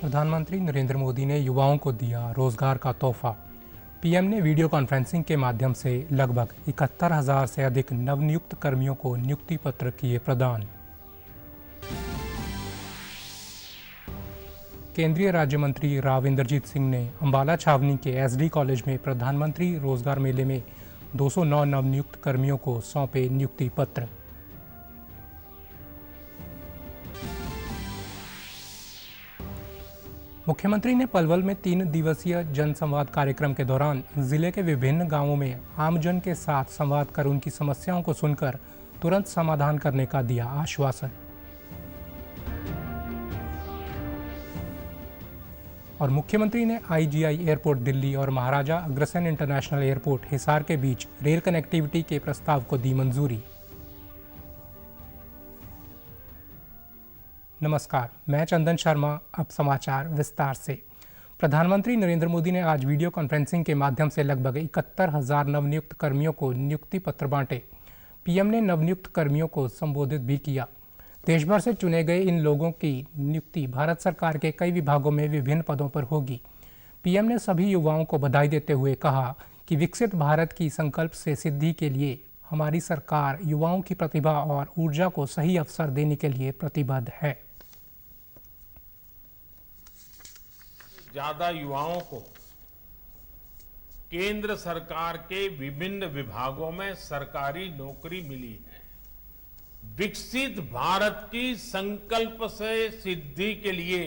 प्रधानमंत्री नरेंद्र मोदी ने युवाओं को दिया रोजगार का तोहफा। पीएम ने वीडियो कॉन्फ्रेंसिंग के माध्यम से लगभग 71,000 से अधिक नवनियुक्त कर्मियों को नियुक्ति पत्र किए प्रदान। केंद्रीय राज्य मंत्री राव इंद्रजीत सिंह ने अंबाला छावनी के एसडी कॉलेज में प्रधानमंत्री रोजगार मेले में 209 नवनियुक्त कर्मियों को सौंपे नियुक्ति पत्र। मुख्यमंत्री ने पलवल में 3 दिवसीय जनसंवाद कार्यक्रम के दौरान जिले के विभिन्न गांवों में आमजन के साथ संवाद कर उनकी समस्याओं को सुनकर तुरंत समाधान करने का दिया आश्वासन। और मुख्यमंत्री ने आईजीआई एयरपोर्ट दिल्ली और महाराजा अग्रसेन इंटरनेशनल एयरपोर्ट हिसार के बीच रेल कनेक्टिविटी के प्रस्ताव को दी मंजूरी। नमस्कार, मैं चंदन शर्मा। अब समाचार विस्तार से। प्रधानमंत्री नरेंद्र मोदी ने आज वीडियो कॉन्फ्रेंसिंग के माध्यम से लगभग 71,000 नवनियुक्त कर्मियों को नियुक्ति पत्र बांटे। पीएम ने नवनियुक्त कर्मियों को संबोधित भी किया। देश भर से चुने गए इन लोगों की नियुक्ति भारत सरकार के कई विभागों में विभिन्न पदों पर होगी। पीएम ने सभी युवाओं को बधाई देते हुए कहा कि विकसित भारत की संकल्प से सिद्धि के लिए हमारी सरकार युवाओं की प्रतिभा और ऊर्जा को सही अवसर देने के लिए प्रतिबद्ध है। ज्यादा युवाओं को केंद्र सरकार के विभिन्न विभागों में सरकारी नौकरी मिली है। विकसित भारत की संकल्प से सिद्धि के लिए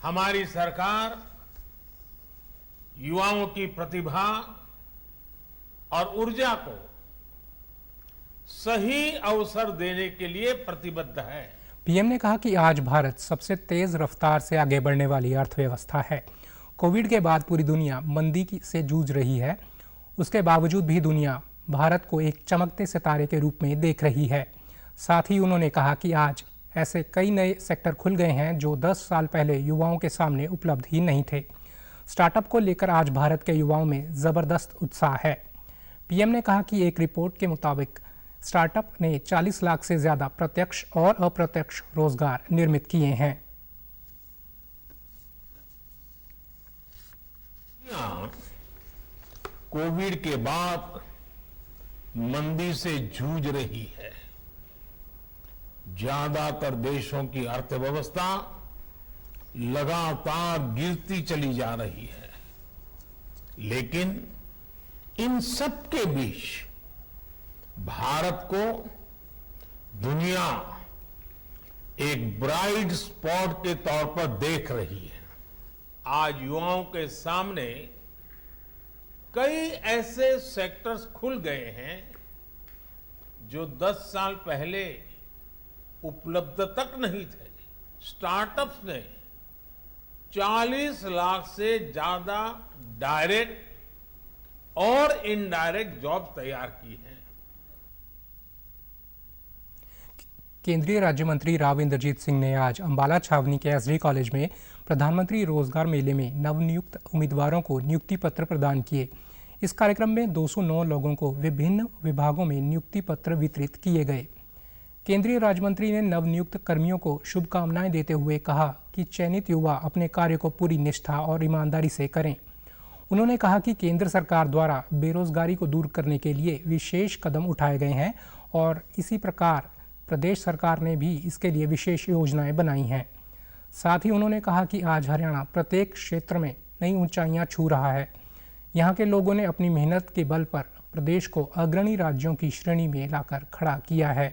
हमारी सरकार युवाओं की प्रतिभा और ऊर्जा को सही अवसर देने के लिए प्रतिबद्ध है। पीएम ने कहा कि आज भारत सबसे तेज रफ्तार से आगे बढ़ने वाली अर्थव्यवस्था है। कोविड के बाद पूरी दुनिया मंदी से जूझ रही है। उसके बावजूद भी दुनिया भारत को एक चमकते सितारे के रूप में देख रही है। साथ ही उन्होंने कहा कि आज ऐसे कई नए सेक्टर खुल गए हैं जो 10 साल पहले युवाओं के सामने उपलब्ध ही नहीं थे। स्टार्टअप को लेकर आज भारत के युवाओं में जबरदस्त उत्साह है। पीएम ने कहा कि एक रिपोर्ट के मुताबिक स्टार्टअप ने 40 लाख से ज्यादा प्रत्यक्ष और अप्रत्यक्ष रोजगार निर्मित किए हैं। कोविड के बाद मंदी से जूझ रही है। ज्यादातर देशों की अर्थव्यवस्था लगातार गिरती चली जा रही है, लेकिन इन सब के बीच भारत को दुनिया एक ब्राइट स्पॉट के तौर पर देख रही है। आज युवाओं के सामने कई ऐसे सेक्टर्स खुल गए हैं जो 10 साल पहले उपलब्ध तक नहीं थे। स्टार्टअप्स ने 40 लाख से ज्यादा डायरेक्ट और इनडायरेक्ट जॉब तैयार की हैं। केंद्रीय राज्य मंत्री राव इंद्रजीत सिंह ने आज अंबाला छावनी के एसडी कॉलेज में प्रधानमंत्री रोजगार मेले में नवनियुक्त उम्मीदवारों को नियुक्ति पत्र प्रदान किए। इस कार्यक्रम में 209 लोगों को विभिन्न विभागों में नियुक्ति पत्र वितरित किए गए। केंद्रीय राज्य मंत्री ने नवनियुक्त कर्मियों को शुभकामनाएं देते हुए कहा कि चयनित युवा अपने कार्य को पूरी निष्ठा और ईमानदारी से करें। उन्होंने कहा कि केंद्र सरकार द्वारा बेरोजगारी को दूर करने के लिए विशेष कदम उठाए गए हैं और इसी प्रकार प्रदेश सरकार ने भी इसके लिए विशेष योजनाएं बनाई हैं। साथ ही उन्होंने कहा कि आज हरियाणा प्रत्येक क्षेत्र में नई ऊंचाइयां छू रहा है। यहाँ के लोगों ने अपनी मेहनत के बल पर प्रदेश को अग्रणी राज्यों की श्रेणी में लाकर खड़ा किया है।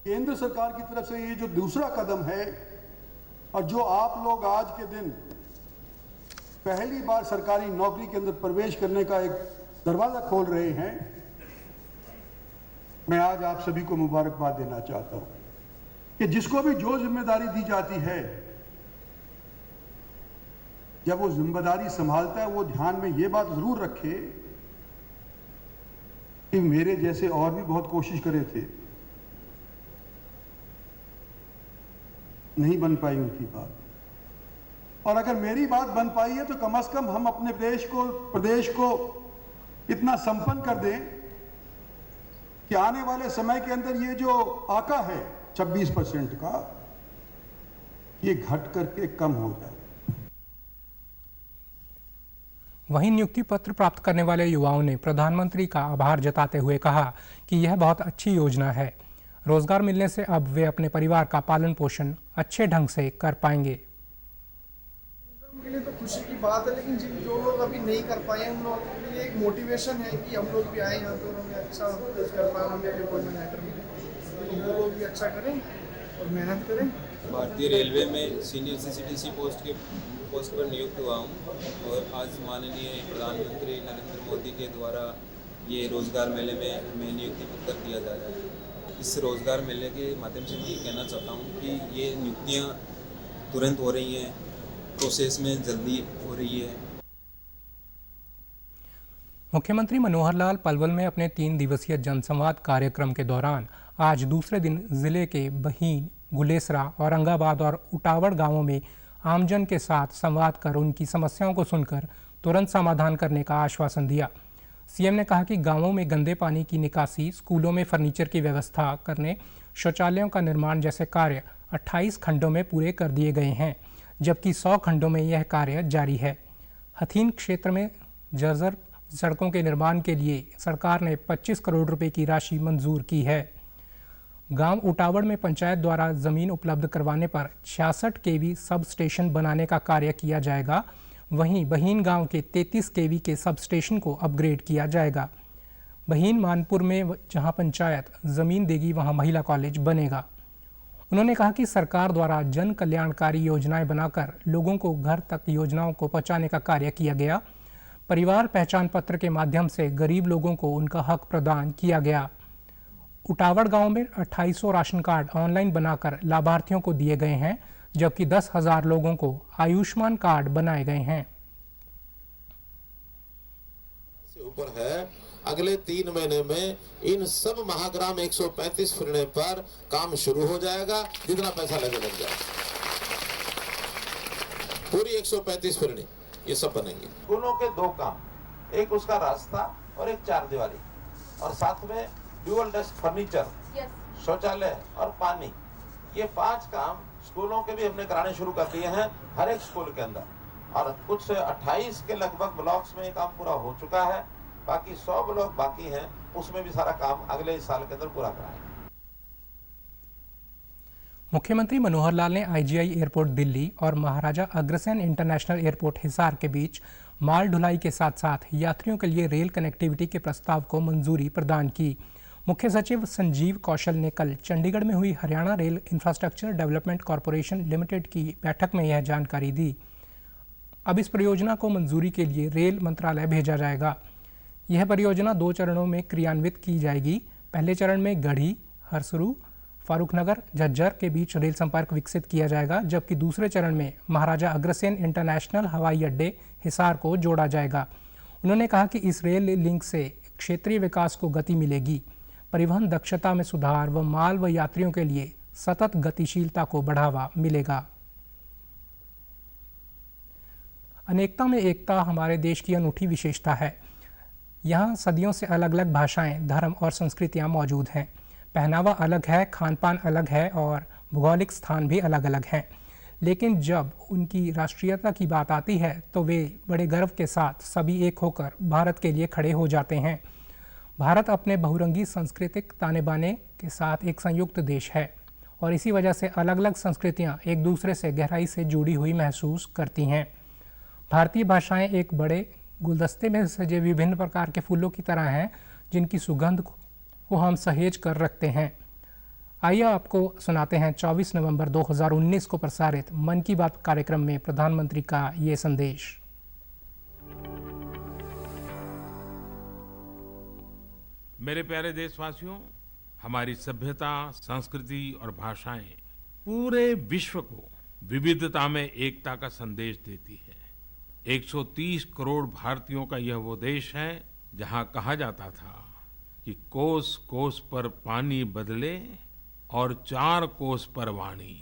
केंद्र सरकार की तरफ से ये जो दूसरा कदम है और जो आप लोग आज के दिन पहली बार सरकारी नौकरी के अंदर प्रवेश करने का एक दरवाजा खोल रहे हैं, मैं आज आप सभी को मुबारकबाद देना चाहता हूं कि जिसको भी जो जिम्मेदारी दी जाती है, जब वो जिम्मेदारी संभालता है वो ध्यान में ये बात जरूर रखे कि मेरे जैसे और भी बहुत कोशिश करे थे, नहीं बन पाई उनकी बात। और अगर मेरी बात बन पाई है तो कम से कम हम अपने प्रदेश को इतना संपन्न कर दें कि आने वाले समय के अंदर ये जो आका है 26% का, ये घट करके कम हो जाए। वहीं नियुक्ति पत्र प्राप्त करने वाले युवाओं ने प्रधानमंत्री का आभार जताते हुए कहा कि यह बहुत अच्छी योजना है। रोजगार मिलने से अब वे अपने परिवार का पालन पोषण अच्छे ढंग से कर पाएंगे। के लिए तो खुशी की बात है, लेकिन जो लोग अभी नहीं कर पाए उन लोगों के लिए एक मोटिवेशन है कि हम लोग भी आए यहाँ पे, उन्होंने अच्छा कर पाए, हमें अपॉइंटमेंट लेटर मिले, तो वो लोग भी अच्छा करें और मेहनत करें। भारतीय रेलवे में सीनियर सीसीटीसी पोस्ट पर नियुक्त हुआ हूँ और आज माननीय प्रधानमंत्री नरेंद्र मोदी के द्वारा ये रोज़गार मेले में हमें नियुक्ति पत्र दिया जा रहा है। इस रोज़गार मेले के माध्यम से मैं ये कहना चाहता हूँ कि ये नियुक्तियाँ तुरंत हो रही हैं, प्रोसेस में जल्दी हो रही है। मुख्यमंत्री मनोहर लाल पलवल में अपने 3 दिवसीय जनसंवाद कार्यक्रम के दौरान आज दूसरे दिन जिले के बहीन, गुलेसरा, औरंगाबाद और उटावड़ गांवों में आमजन के साथ संवाद कर उनकी समस्याओं को सुनकर तुरंत समाधान करने का आश्वासन दिया। सीएम ने कहा कि गांवों में गंदे पानी की निकासी, स्कूलों में फर्नीचर की व्यवस्था करने, शौचालयों का निर्माण जैसे कार्य 28 खंडों में पूरे कर दिए गए हैं, जबकि 100 खंडों में यह कार्य जारी है। हथीन क्षेत्र में जर्जर सड़कों के निर्माण के लिए सरकार ने 25 करोड़ रुपए की राशि मंजूर की है। गांव उटावड़ में पंचायत द्वारा जमीन उपलब्ध करवाने पर 66 केवी सब स्टेशन बनाने का कार्य किया जाएगा। वहीं बहीन गांव के 33 केवी के सब स्टेशन को अपग्रेड किया जाएगा। बहीन मानपुर में जहां पंचायत जमीन देगी वहां महिला कॉलेज बनेगा। उन्होंने कहा कि सरकार द्वारा जन कल्याणकारी योजनाएं बनाकर लोगों को घर तक योजनाओं को पहुंचाने का कार्य किया गया। परिवार पहचान पत्र के माध्यम से गरीब लोगों को उनका हक प्रदान किया गया। उटावड़ गांव में 2800 राशन कार्ड ऑनलाइन बनाकर लाभार्थियों को दिए गए हैं, जबकि 10,000 लोगों को आयुष्मान कार्ड बनाए गए हैं। ऊपर है, अगले 3 महीने में इन सब महाग्राम 135 फिरने पर काम शुरू हो जाएगा। जितना पैसा लग जाएगा, पूरी 135 फिरनी ये सब बनेंगे। स्कूलों के 2 काम, एक उसका रास्ता और एक 4 दीवारी, और साथ में ड्यूअल डेस्क फर्नीचर, शौचालय और पानी, ये 5 काम स्कूलों के भी हमने कराने शुरू कर दिए हैं हर एक स्कूल के अंदर। और कुछ 28 के लगभग ब्लॉक्स में ये काम पूरा हो चुका है, बाकी 100 ब्लॉक बाकी हैं, उसमें भी सारा काम अगले साल के अंदर पूरा कराएंगे। मुख्यमंत्री मनोहर लाल ने आईजीआई एयरपोर्ट दिल्ली और महाराजा अग्रसेन इंटरनेशनल एयरपोर्ट हिसार के बीच माल ढुलाई के साथ साथ यात्रियों के लिए रेल कनेक्टिविटी के प्रस्ताव को मंजूरी प्रदान की। मुख्य सचिव संजीव कौशल ने कल चंडीगढ़ में हुई Haryana rail infrastructure development corporation limited की बैठक में यह जानकारी दी। अब इस परियोजना को मंजूरी के लिए रेल मंत्रालय भेजा जाएगा। यह परियोजना 2 चरणों में क्रियान्वित की जाएगी। पहले चरण में गढ़ी, हरसरू, फारूखनगर, झज्जर के बीच रेल संपर्क विकसित किया जाएगा, जबकि दूसरे चरण में महाराजा अग्रसेन इंटरनेशनल हवाई अड्डे हिसार को जोड़ा जाएगा। उन्होंने कहा कि इस रेल लिंक से क्षेत्रीय विकास को गति मिलेगी, परिवहन दक्षता में सुधार व माल व यात्रियों के लिए सतत गतिशीलता को बढ़ावा मिलेगा। अनेकता में एकता हमारे देश की अनूठी विशेषता है। यहाँ सदियों से अलग अलग भाषाएं, धर्म और संस्कृतियाँ मौजूद हैं। पहनावा अलग है, खान पान अलग है और भौगोलिक स्थान भी अलग अलग हैं, लेकिन जब उनकी राष्ट्रीयता की बात आती है तो वे बड़े गर्व के साथ सभी एक होकर भारत के लिए खड़े हो जाते हैं। भारत अपने बहुरंगी सांस्कृतिक ताने बाने के साथ एक संयुक्त देश है और इसी वजह से अलग अलग संस्कृतियां एक दूसरे से गहराई से जुड़ी हुई महसूस करती हैं। भारतीय भाषाएं एक बड़े गुलदस्ते में सजे विभिन्न प्रकार के फूलों की तरह हैं, जिनकी सुगंध को हम सहेज कर रखते हैं। आइए आपको सुनाते हैं 24 नवंबर 2019 को प्रसारित मन की बात कार्यक्रम में प्रधानमंत्री का ये संदेश। मेरे प्यारे देशवासियों, हमारी सभ्यता, संस्कृति और भाषाएं पूरे विश्व को विविधता में एकता का संदेश देती है। 130 करोड़ भारतीयों का यह वो देश है जहां कहा जाता था कि कोस कोस पर पानी बदले और 4 कोस पर वाणी।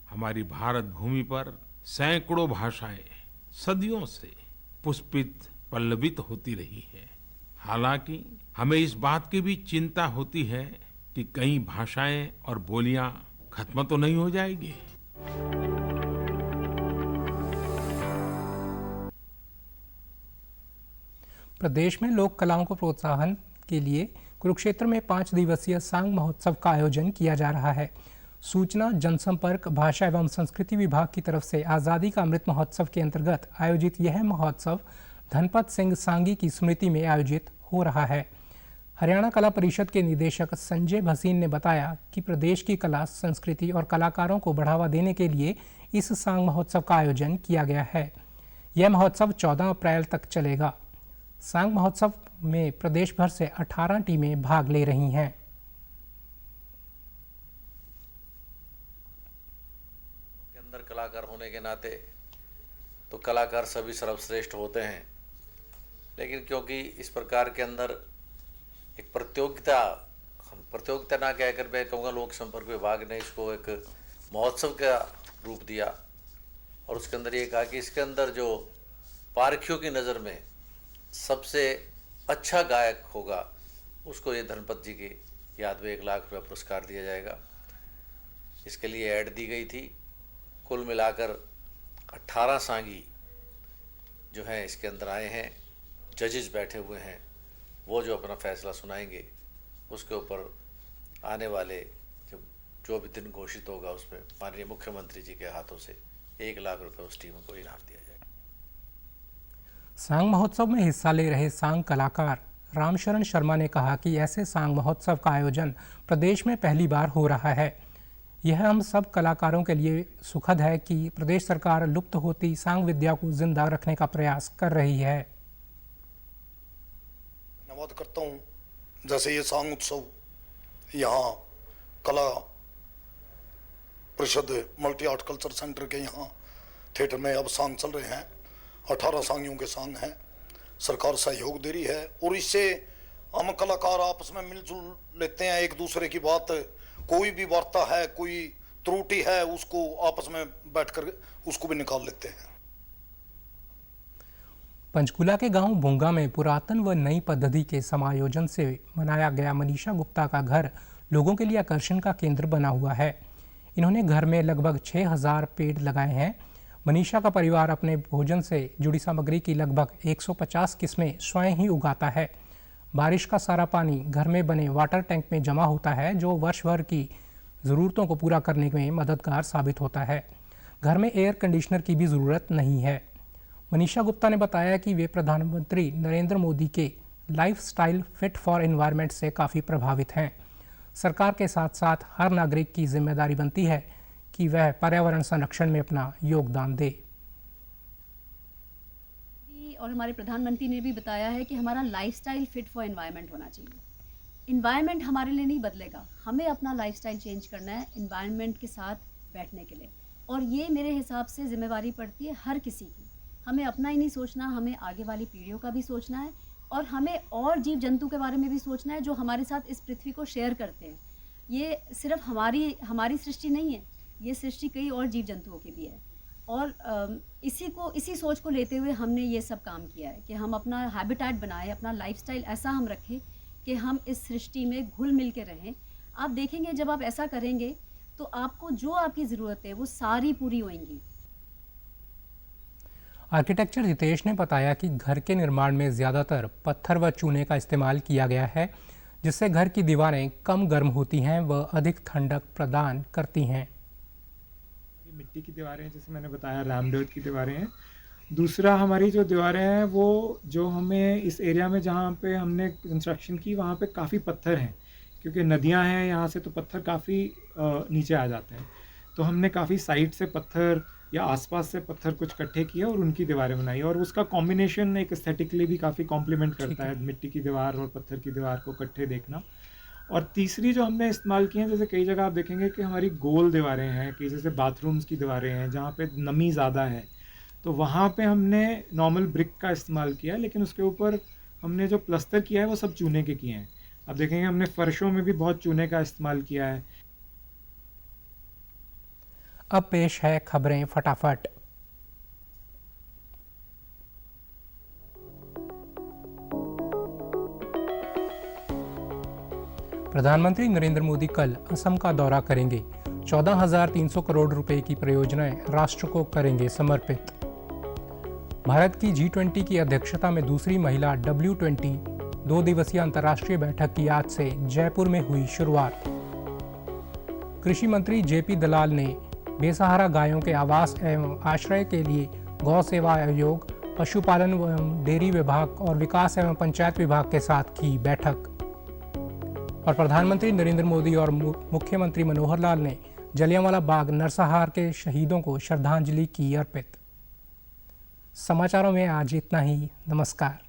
हमारी भारत भूमि पर सैकड़ों भाषाएं सदियों से पुष्पित पल्लवित होती रही है। हालांकि हमें इस बात की भी चिंता होती है कि कई भाषाएं और बोलियां खत्म तो नहीं हो जाएगी। प्रदेश में लोक कलाओं को प्रोत्साहन के लिए कुरुक्षेत्र में 5 दिवसीय सांग महोत्सव का आयोजन किया जा रहा है। सूचना जनसंपर्क भाषा एवं संस्कृति विभाग की तरफ से आज़ादी का अमृत महोत्सव के अंतर्गत आयोजित यह महोत्सव धनपत सिंह सांगी की स्मृति में आयोजित हो रहा है। हरियाणा कला परिषद के निदेशक संजय भसीन ने बताया कि प्रदेश की कला संस्कृति और कलाकारों को बढ़ावा देने के लिए इस सांग महोत्सव का आयोजन किया गया है। यह महोत्सव 14 अप्रैल तक चलेगा। सांग महोत्सव में प्रदेश भर से 18 टीमें भाग ले रही हैं। के अंदर कलाकार होने के नाते तो कलाकार सभी सर्वश्रेष्ठ होते हैं, लेकिन क्योंकि इस प्रकार के अंदर एक प्रतियोगिता ना कहकर मैं कहूँगा लोक संपर्क विभाग ने इसको एक महोत्सव का रूप दिया और उसके अंदर ये कहा कि इसके अंदर जो पारखियों की नज़र में सबसे अच्छा गायक होगा उसको ये धनपत जी की याद में 1 लाख रुपया पुरस्कार दिया जाएगा। इसके लिए ऐड दी गई थी। कुल मिलाकर 18 सांगी जो हैं इसके अंदर आए हैं, जजेस बैठे हुए हैं, वो जो अपना फैसला सुनाएंगे उसके ऊपर आने वाले जो भी दिन घोषित होगा उसमें माननीय मुख्यमंत्री जी के हाथों से 1 लाख रुपए उस टीम को इनाम दिया जाएगा। सांग महोत्सव में हिस्सा ले रहे सांग कलाकार रामशरण शर्मा ने कहा कि ऐसे सांग महोत्सव का आयोजन प्रदेश में पहली बार हो रहा है। यह हम सब कलाकारों के लिए सुखद है कि प्रदेश सरकार लुप्त होती सांग विद्या को जिंदा रखने का प्रयास कर रही है। धन्यवाद करता हूँ। जैसे ये सांग उत्सव यहाँ कला परिषद मल्टी आर्ट कल्चर सेंटर के यहाँ थिएटर में अब सांग चल रहे हैं। 18 सांगियों के सांग हैं। सरकार सहयोग दे रही है और इससे हम कलाकार आपस में मिलजुल लेते हैं। एक दूसरे की बात, कोई भी वार्ता है, कोई त्रुटि है, उसको आपस में बैठकर उसको भी निकाल लेते हैं। पंचकुला के गांव भूंगा में पुरातन व नई पद्धति के समायोजन से बनाया गया मनीषा गुप्ता का घर लोगों के लिए आकर्षण का केंद्र बना हुआ है। इन्होंने घर में लगभग 6000 पेड़ लगाए हैं। मनीषा का परिवार अपने भोजन से जुड़ी सामग्री की लगभग 150 किस्में स्वयं ही उगाता है। बारिश का सारा पानी घर में बने वाटर टैंक में जमा होता है, जो वर्ष भर की ज़रूरतों को पूरा करने में मददगार साबित होता है। घर में एयर कंडीशनर की भी ज़रूरत नहीं है। मनीषा गुप्ता ने बताया कि वे प्रधानमंत्री नरेंद्र मोदी के लाइफस्टाइल फिट फॉर एनवायरनमेंट से काफ़ी प्रभावित हैं। सरकार के साथ साथ हर नागरिक की जिम्मेदारी बनती है कि वह पर्यावरण संरक्षण में अपना योगदान दे। और हमारे प्रधानमंत्री ने भी बताया है कि हमारा लाइफस्टाइल फिट फॉर एनवायरनमेंट होना चाहिए। एनवायरनमेंट हमारे लिए नहीं बदलेगा, हमें अपना लाइफस्टाइल चेंज करना है एनवायरनमेंट के साथ बैठने के लिए। और ये मेरे हिसाब से जिम्मेवारी पड़ती है हर किसी की। हमें अपना ही नहीं सोचना, हमें आगे वाली पीढ़ियों का भी सोचना है और हमें और जीव जंतु के बारे में भी सोचना है जो हमारे साथ इस पृथ्वी को शेयर करते हैं। ये सिर्फ हमारी सृष्टि नहीं है, ये सृष्टि कई और जीव जंतुओं की भी है। और इसी सोच को लेते हुए हमने ये सब काम किया है कि हम अपना हैबिटेट बनाएं, अपना लाइफस्टाइल ऐसा हम रखें कि हम इस सृष्टि में घुल मिल के रहें। आप देखेंगे जब आप ऐसा करेंगे तो आपको जो आपकी ज़रूरत है वो सारी पूरी होंगी। आर्किटेक्चर हितेश ने बताया कि घर के निर्माण में ज़्यादातर पत्थर व चूने का इस्तेमाल किया गया है, जिससे घर की दीवारें कम गर्म होती हैं व अधिक ठंडक प्रदान करती हैं। मिट्टी की दीवारें, जैसे मैंने बताया, लैमडर्ट की दीवारें हैं। दूसरा, हमारी जो दीवारें हैं वो जो हमें इस एरिया में जहाँ पे हमने कंस्ट्रक्शन की वहाँ पे काफ़ी पत्थर हैं, क्योंकि नदियाँ हैं यहाँ से, तो पत्थर काफ़ी नीचे आ जाते हैं। तो हमने काफ़ी साइड से पत्थर या आसपास से पत्थर कुछ इकट्ठे किए और उनकी दीवारें बनाई, और उसका कॉम्बिनेशन एक एस्थेटिकली भी काफ़ी कॉम्प्लीमेंट करता है, मिट्टी की दीवार और पत्थर की दीवार को इकट्ठे देखना। और तीसरी जो हमने इस्तेमाल की हैं, जैसे कई जगह आप देखेंगे कि हमारी गोल दीवारें हैं, कि जैसे बाथरूम्स की दीवारें हैं जहाँ पे नमी ज़्यादा है, तो वहाँ पे हमने नॉर्मल ब्रिक का इस्तेमाल किया, लेकिन उसके ऊपर हमने जो प्लस्तर किया है वो सब चूने के किए हैं। अब देखेंगे हमने फर्शों में भी बहुत चूने का इस्तेमाल किया है। अब पेश है खबरें फटाफट। प्रधानमंत्री नरेंद्र मोदी कल असम का दौरा करेंगे। 14,300 करोड़ रुपए की परियोजनाएं राष्ट्र को करेंगे समर्पित। भारत की G20 की अध्यक्षता में दूसरी महिला W20 2 दिवसीय अंतर्राष्ट्रीय बैठक की आज से जयपुर में हुई शुरुआत। कृषि मंत्री JP दलाल ने बेसहारा गायों के आवास एवं आश्रय के लिए गौ सेवा आयोग, पशुपालन एवं डेयरी विभाग और विकास एवं पंचायत विभाग के साथ की बैठक। और प्रधानमंत्री नरेंद्र मोदी और मुख्यमंत्री मनोहर लाल ने जलियांवाला बाग नरसंहार के शहीदों को श्रद्धांजलि की अर्पित। समाचारों में आज इतना ही। नमस्कार।